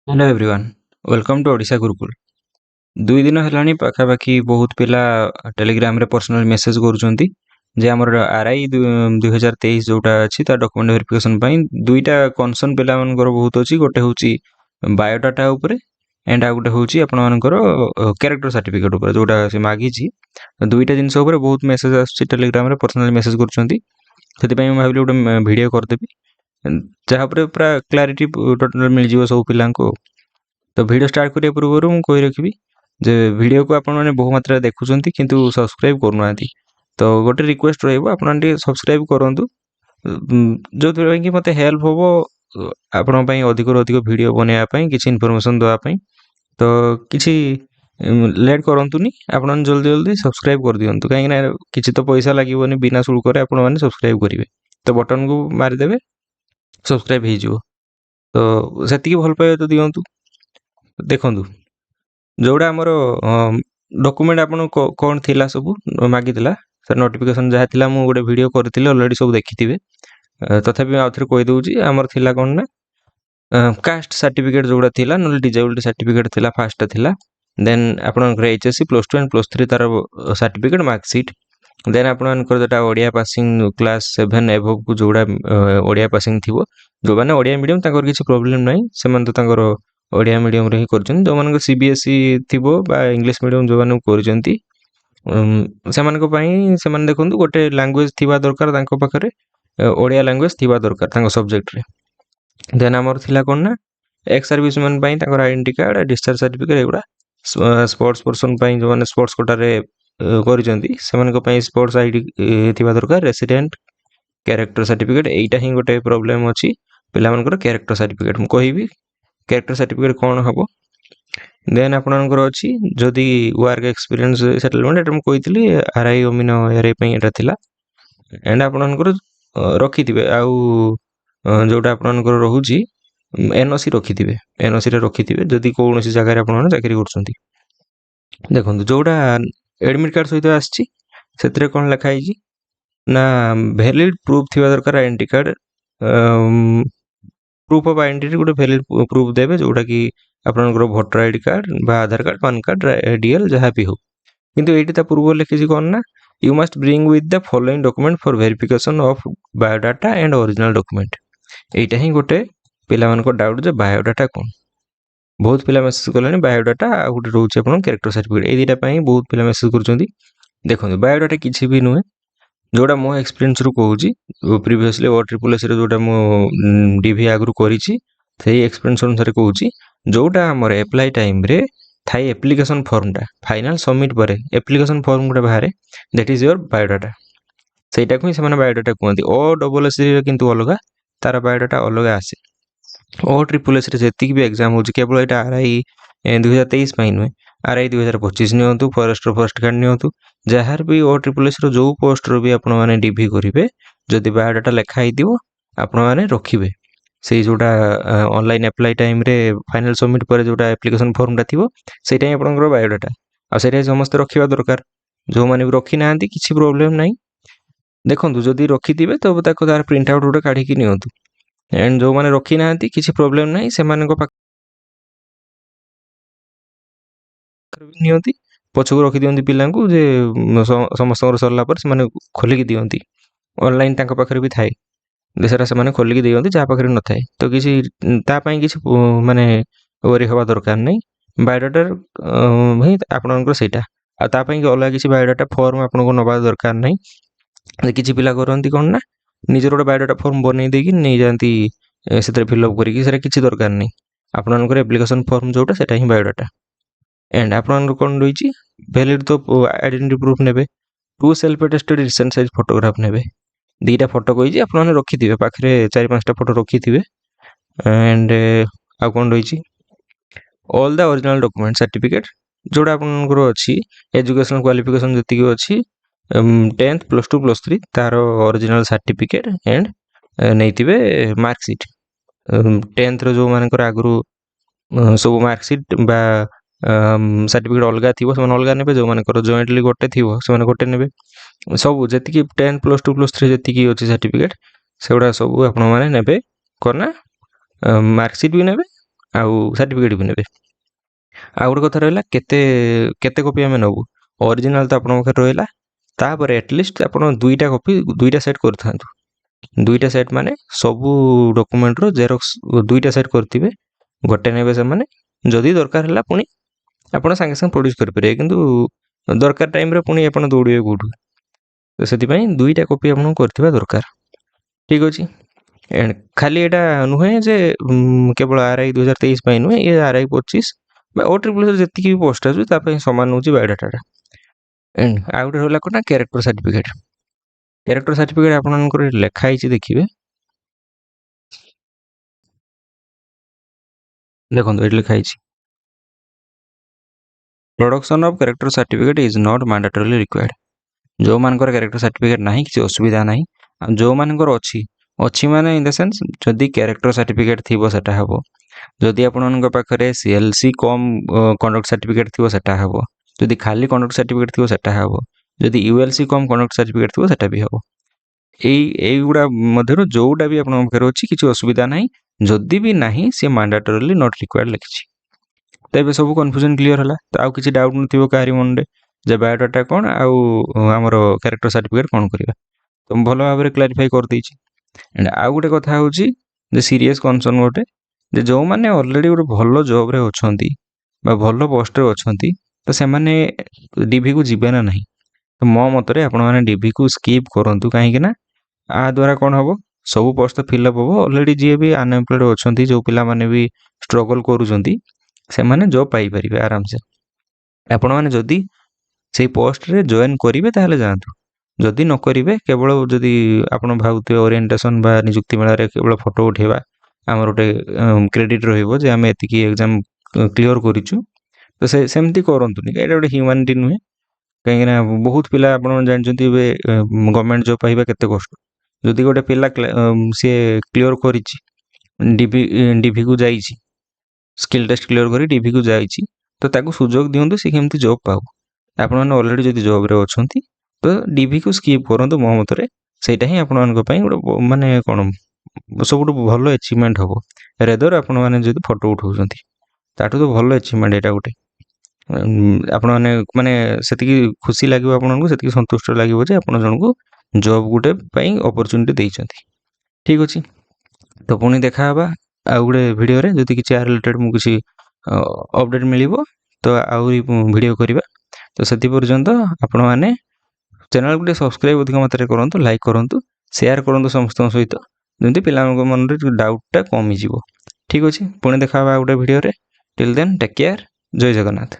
Hello everyone, welcome to Odisha Gurukul. 2 दिन हेलानी पाखापाखि बहुत पिला टेलीग्राम रे पर्सनल मेसेज करूछंती जे हमर आरआई 2023 जोटा अछि ता डॉक्यूमेंट वेरिफिकेशन पई दुईटा कंसर्न पिला मनकर बहुत अछि। गोटे होची बायोडाटा ऊपर एंड आ गोटे होची आपण मनकर कैरेक्टर सर्टिफिकेट ऊपर जोटा से मागी छी। दुईटा जिंस ऊपर बहुत मेसेज आछि टेलीग्राम रे पर्सनल मेसेज करूछंती। सेति पई हम भाबिली गोटे वीडियो कर देबी जहाँ पर पूरा क्लैरिटी टोटल मिल जिवो सब पिलांको। तो वीडियो स्टार्ट करिया पूर्व मु कहि रखिबी जे वीडियो को आपण माने बहु मात्रा देखुछंती किंतु सब्सक्राइब करनुआंती। तो गोटे रिक्वेस्ट रहइबो आपण टी सब्सक्राइब करंतु जो थोड़ा कि मते हेल्प होबो आपण पई अधिक अधिक वीडियो बनेया पई किछि इन्फॉर्मेशन देवा पई। तो किछि लेट करंतुनी आपण जल्दी जल्दी सब्सक्राइब कर दियंतु काहे ना किछि तो पैसा लागिवोनी बिना शुल्क रे आपण माने सब्सक्राइब करिवे। तो बटन को मारि देबे सब्सक्राइब हे जिवो। तो सेति भल पाए तो दियंतु। देखंतु जोड़ा हमर डॉक्यूमेंट आपण कोन थिला सब मागी थिला सर नोटिफिकेशन जहा थिला मु गोटे वीडियो करथिले ऑलरेडी सब देखिथिबे। तथापि आ थरे कहि दउची हमर थिला कोन ना कास्ट सर्टिफिकेट जोड़ा थिला न डिजेबल सर्टिफिकेट थिला फास्ट थिला। देन आपण एचएससी +2 एंड +3 तार सर्टिफिकेट मार्कशीट। देन आपण जोटा ओडिया पासिंग क्लास 7 एबव को जोड़ा ओडिया पासिंग थिवो जो माने ओडिया मीडियम ताकर किछि प्रॉब्लम नै से मन तो ताकर ओडिया मीडियम रे ही करछन। जो मन सीबीएसई थिवो बा इंग्लिश मीडियम जो मन करछंती से मन को पई से मन देखंतु गोटे लैंग्वेज थिबा दरकार तांको पाखरे ओडिया लैंग्वेज थिबा दरकार तांको सब्जेक्ट रे। देन हमर थिला कोन ना एक्स सर्विस मैन पई ताकर आइडेंटिटी कार्ड डिस्चार्ज सर्टिफिकेट एगुडा स्पोर्ट्स पर्सन पई जो माने स्पोर्ट्स कोटा रे करछंती से मन को पई स्पोर्ट्स आईडी थिबा दरकार। रेसिडेंट कैरेक्टर सर्टिफिकेट एटा ही गोटे प्रॉब्लम अछि पिला मनकर कैरेक्टर सर्टिफिकेट मु कहिबी कैरेक्टर सर्टिफिकेट कोन हबो। देन आपनकर अछि जदि वर्क एक्सपीरियंस सेटलमेंट एटा मु कहितली आरआई ओमिनो आरआई पई एटा थिला एंड आपनकर रखिथिबे आउ जोटा आपनकर रहुची एनओसी रखिथिबे एनओसी रे रखिथिबे जदि कोनोसी जगह रे आपन चाकरी करछंती। देखंतु जोटा एडमिट कार्ड सहित आछि सेतरे कोन लिखा हिची ना वैलिड प्रूफ थिबा दरकार identity card proof of identity गोटे वैलिड प्रूफ देबे जोटा कि आपनकर वोटर आईडी कार्ड बा आधार कार्ड पैन कार्ड डीएल जहा भी हो। किंतु एटी ता पूर्व लिखिछि कोन ना you must bring with the following document for verification of biodata and original document. एटा ही गोटे पिला मानको डाउट जे बायोडाटा कोन बहुत पिला मेसेज करले बायोडाटा आ गोटे रहउछि आपन कैरेक्टर सर्टिफिकेट ए दिटा पई बहुत पिला मेसेज करछंती। देखंतु बायोडाटा किछि भी नुहे जोड़ा मो एक्सपीरियंस रु कहूची प्रीवियसली ओ ट्रिपल एस रे जोड़ा मो डीवी आगु करिछि सेही एक्सपीरियंस अनुसार कहूची जोड़ा हमर अप्लाई टाइम रे थाई एप्लीकेशन फॉर्म टा फाइनल सबमिट परे एप्लीकेशन फॉर्म गुडा बाहरे दैट इज योर बायोडाटा सेटा को से माने बायोडाटा कहंती। ओ डबल एस रे किंतु अलगा तार बायोडाटा अलगा आसे। ओ ट्रिपल एस रे जेतिक भी एग्जाम होची केवल एटा आरआई 2023 पई नुहे आरआई 2025 नियंतु फॉरेस्टर फर्स्ट गार्ड नियंतु जहार भी ओ ट्रिपल एस रो जो पोस्ट रो भी आपण माने डीवी करिवे जदि बायोडाटा लेखा हिदिवो आपण माने रखिबे सेही जोटा ऑनलाइन अप्लाई टाइम रे फाइनल सबमिट पर जोटा एप्लीकेशन फॉर्म टा थिवो सेटा ही आपनकर बायोडाटा आ सेटा समस्त रखिबा दरकार। जो माने भी रखि नांती किछि प्रॉब्लम नै देखंतु जदि रखिथिबे तो ताको तार प्रिंट आउट उडा काढी कि नियंतु एंड जो माने रखि नांती किछि प्रॉब्लम नै से माने को नियंती पछको रखि दियंती पिलांकु जे समस्त सरला पर से माने खोली कि दियंती ऑनलाइन तांको पाखरे भी थाए देशरा से माने खोली कि दियंती जा पाखरे न थाए तो किछि ता पई किछि माने वरी हवा दरकार नै बायोडाटा ही आपनकर सेटा आ ता पई अलग किछि बायोडाटा फॉर्म आपनको नबा दरकार नै। किछि पिला करंती कोन ना निजर गोटे बायोडाटा फॉर्म बनै देकी नै जानती सेतरे फिलअप करिकि सेरा किछि दरकार नै आपनकर एप्लीकेशन फॉर्म जोटा सेटा ही बायोडाटा एंड आपन कोन रहिछि वैलिड तो आइडेंटिटी प्रूफ नेबे two self attested recent size photograph नेबे दीटा फोटो कहिछि आपन रखिथिबे पाखरे 4-5टा फोटो रखिथिबे एंड आ कोन रहिछि all the original document certificate जोड़ा आपनकर अछि एजुकेशनल क्वालिफिकेशन जति अछि 10th +2 +3 तार ओरिजिनल सर्टिफिकेट एंड नैतिबे मार्कशीट 10th रो जो मानकर आगुरु सब मार्कशीट बा सर्टिफिकेट अलगा थिवो से अलगा नेबे जो मानकर जॉइंटली गोटे थिवो से गोटे नेबे सब जति कि 10 +2 +3 जति कि अछि सर्टिफिकेट सेउडा सब आपण माने नेबे करना मार्कशीट भी नेबे आउ सर्टिफिकेट भी नेबे। आउ गोटे कथा रहा केते केते कॉपी आम नबू ओरिजिनल तो आपन पाखे रहा तापर एटलिस्ट आप दुईटा कॉपी दुईटा सेट कर था दुईटा सेट माने सबू डॉक्यूमेंट रो जेरॉक्स दुईटा सेट करथिबे गोटे नेबे से माने जदी दरकार हला पुनी आपण संगे संग प्रोड्यूस कर परिए किंतु दरकार टाइम रे पुनी आपण दौड़िए कोठू तो सेति पई दुईटा कॉपी आपण करथिबा दरकार। ठीक अछि एंड खाली एटा नुहे जे केवल आरआई 2023 पई नुहे ये आरआई 25 बा ओ ट्रिपल जति की पोस्ट आसु ता पई समान होची बायोडाटा एंड आ गुटे रहला कोना कैरेक्टर सर्टिफिकेट आपनकर लेखा आइछि देखिबे देखंतु एट लेखा आइछि production of character certificate is not mandatorily required जो मानकर कैरेक्टर सर्टिफिकेट नाही किसी असुविधा नाही जो मानकर अछि अच्छी माने इन द सेंस जदि कैरेक्टर सर्टिफिकेट थिबो सेटा हबो जदि आपनक पाखरे सीएलसी कम कंडक्ट सर्टिफिकेट थिबो सेटा हबो जदि खाली कंडक्ट सर्टिफिकेट थिबो सेटा हबो जदि यूएलसी कम कंडक्ट सर्टिफिकेट थिबो सेटा भी हबो एई गुडा मध्यरो जोटा भी आपन पाखरे अछि किछि असुविधा नाही जदि भी नाही से मैंडेटरीली नॉट रिक्वायर्ड लिखिछि तेबे सब कन्फ्यूजन क्लियर हला तो आउ किछि डाउट नथिबो कारी मनरे जे बायोडाटा कोन आउ हमर कैरेक्टर सर्टिफिकेट कोन करिवा तो भलो भाबरे क्लैरिफाई कर दैछि एंड आउ गोटे कथा होची जे सीरियस कंसर्न गोटे जे जो माने ऑलरेडी गोटे भलो जॉब रे अछंती बा भलो पोस्ट रे अछंती तो से माने डीवी को जिबे ना नहीं तो मो मतरे आपण माने डीवी को स्किप करंतु काहे कि ना आ द्वारा कोन हबो सब पोस्ट तो फिलअप हबो ऑलरेडी जे भी अनएम्प्लॉयड अछंती जो पिला माने भी स्ट्रगल करूजंती से माने जॉब पाई परिबे आराम से आपण माने जदी से पोस्ट रे जॉइन करिवे ताहले जांतु जदि न करिवे केवल जदि आपण भाउते ओरिएंटेशन बा नियुक्ति मेला रे केवल फोटो उठेबा हमर गोटे क्रेडिट रहिबो जे हमें एतिकी एग्जाम क्लियर करिछु तो से सेमती करंतुनी एटा गोटे ह्यूमैनिटी नुहे कहीं ना बहुत पिला आपण जानचंती बे गवर्नमेंट जॉब पाइबा केते कष्ट जदि गोटे पिला से क्लियर करिछि डीवी को जाइछि स्किल टेस्ट क्लियर करी डीवी को जाइछि तो ताकू सुजोग दियंतु से केमती जॉब पाउ आपण माने ऑलरेडी जदि जॉब रे अछंती तो डीवी को स्किप करंतु मो मतरे सेटा ही आपण मानक पई गोटे माने कोन सबुठ भलो अचीवमेंट हबो रेदर आपण माने जदि फोटो उठाउछंती ताठू तो भलो अचीवमेंट एटा गोटे आपण माने सेतिकी खुशी लागिबो आपनको सेतिकी संतुष्ट लागिबो जे आपण जणको जॉब गुटे पई अपॉर्चुनिटी देइछंती। ठीक अछि तो पुणी देखा हबा आ गुटे वीडियो रे जदि किछि रिलेटेड मु किछि अपडेट मिलिबो तो आउरी वीडियो करिबा तो सेति पर्यंत आपण माने चैनल गुटे सब्सक्राइब अधिक मात्रा करंतु लाइक करंतु शेयर करंतु समस्त सहित जेंति पिलांक मन रे डाउटटा कमी जिवो। ठीक अछि पुणी देखा हबा गुटे वीडियो रे टिल देन टेक केयर जय जगन्नाथ।